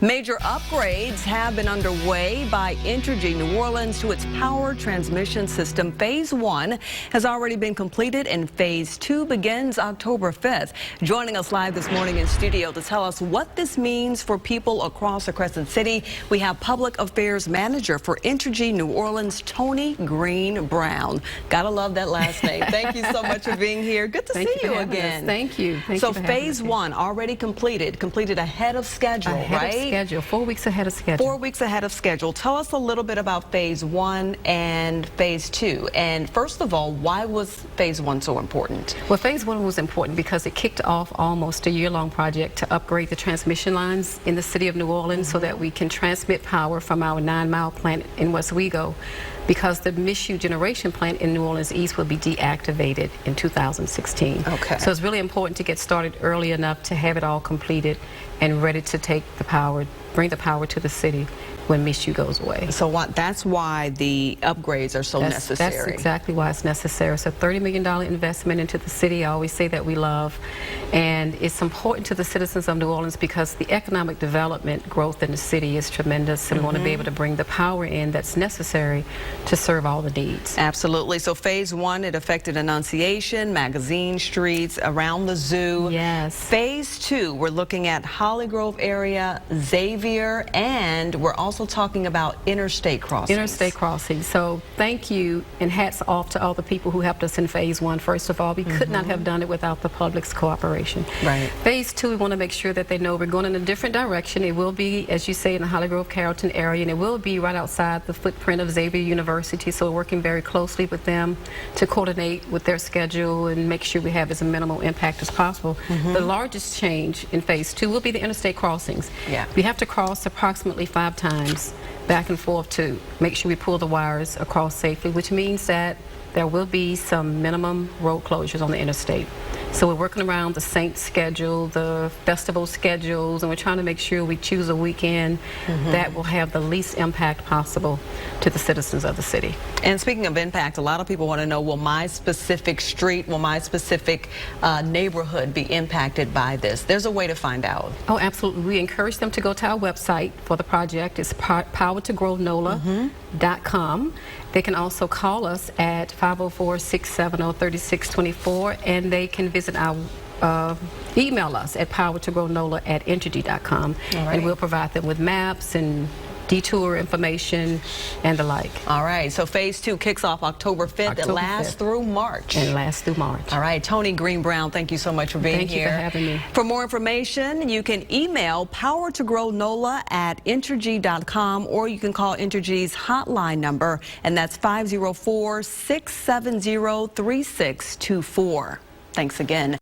Major upgrades have been underway by Entergy New Orleans to its power transmission system. Phase 1 has already been completed and Phase 2 begins October 5th. Joining us live this morning in studio to tell us what this means for people across the Crescent City, we have Public Affairs Manager for Entergy New Orleans, Tony Green Brown. Gotta love that last name. Thank you so much for being here. Good to see you again. Thank you. So Phase 1 already completed ahead of schedule, right? Schedule, 4 weeks ahead of schedule. 4 weeks ahead of schedule. Tell us a little bit about Phase 1 and Phase 2. And first of all, why was Phase 1 so important? Well, Phase 1 was important because it kicked off almost a year-long project to upgrade the transmission lines in the city of New Orleans so that we can transmit power from our 9-mile plant in Westwego, because the Mizzou generation plant in New Orleans East will be deactivated in 2016. Okay. So it's really important to get started early enough to have it all completed and ready to take the power, bring the power to the city when Mizzou goes away. So that's why the upgrades are so necessary. That's exactly why it's necessary. It's a $30 million investment into the city. I always say that we love. And it's important to the citizens of New Orleans because the economic development growth in the city is tremendous, and we want to be able to bring the power in that's necessary to serve all the needs. Absolutely. So Phase 1, it affected Annunciation, Magazine Streets, around the zoo. Yes. Phase 2, we're looking at Holly Grove area, Xavier, and we're also talking about interstate crossings. Interstate crossings. So thank you and hats off to all the people who helped us in Phase 1. First of all, we could not have done it without the public's cooperation. Right. Phase 2, we want to make sure that they know we're going in a different direction. It will be, as you say, in the Holly Grove, Carrollton area, and it will be right outside the footprint of Xavier University. So we're working very closely with them to coordinate with their schedule and make sure we have as minimal impact as possible. The largest change in Phase 2 will be the interstate crossings. Yeah. We have to cross approximately 5 times back and forth to make sure we pull the wires across safely, which means that there will be some minimum road closures on the interstate. So we're working around the Saints schedule, the festival schedules, and we're trying to make sure we choose a weekend that will have the least impact possible to the citizens of the city. And speaking of impact, a lot of people want to know, will my specific street, will my specific neighborhood be impacted by this? There's a way to find out. Oh, absolutely. We encourage them to go to our website for the project. It's powertogrownola.com. They can also call us at 504-670-3624, and they can visit our email us at powertogrownola@entergy.com, and we'll provide them with maps and detour information and the like. All right, so Phase 2 kicks off October 5th. It lasts through March. And lasts through March. All right, Tony Green Brown, thank you so much for being here. Thank you for having me. For more information, you can email powertogrownola@entergy.com, or you can call Entergy's hotline number, and that's 504-670-3624. Thanks again.